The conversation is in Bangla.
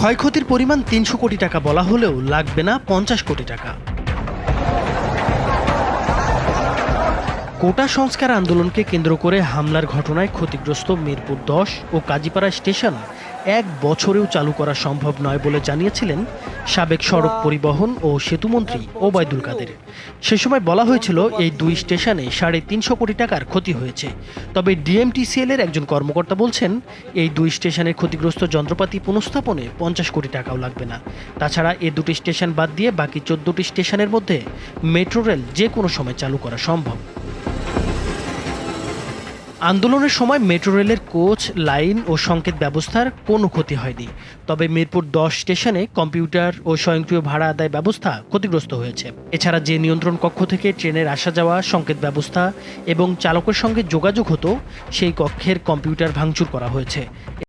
ক্ষয়ক্ষতির পরিমাণ ৩০০ কোটি টাকা বলা হলেও লাগবে না ৫০ কোটি টাকা। কোটা সংস্কার আন্দোলনকে কেন্দ্র করে হামলার ঘটনায় ক্ষতিগ্রস্ত মিরপুর ১০ ও কাজীপাড়া স্টেশন ১ বছরেও চালু করা সম্ভব নয় বলে জানিয়েছিলেন সাবেক সড়ক পরিবহন ও সেতুমন্ত্রী ওবায়দুল কাদের। সে সময় বলা হয়েছিল এই দুই স্টেশনে ৩৫০ কোটি টাকার ক্ষতি হয়েছে। তবে ডিএমটিসিএল এর একজন কর্মকর্তা বলছেন, এই দুই স্টেশনের ক্ষতিগ্রস্ত যন্ত্রপাতি পুনঃস্থাপনে ৫০ কোটি টাকাও লাগবে না। তাছাড়া এ দুটি স্টেশন বাদ দিয়ে বাকি ১৪টি স্টেশনের মধ্যে মেট্রো রেল যে কোনো সময় চালু করা সম্ভব। আন্দোলনের সময় মেট্রো রেলের কোচ, লাইন ও সংকেত ব্যবস্থার কোনো ক্ষতি হয়নি। তবে মিরপুর ১০ স্টেশনে কম্পিউটার ও স্বয়ংক্রিয় ভাড়া আদায় ব্যবস্থা ক্ষতিগ্রস্ত হয়েছে। এছাড়া যে নিয়ন্ত্রণ কক্ষ থেকে ট্রেনের আসা যাওয়া, সংকেত ব্যবস্থা এবং চালকের সঙ্গে যোগাযোগ হতো, সেই কক্ষের কম্পিউটার ভাঙচুর করা হয়েছে।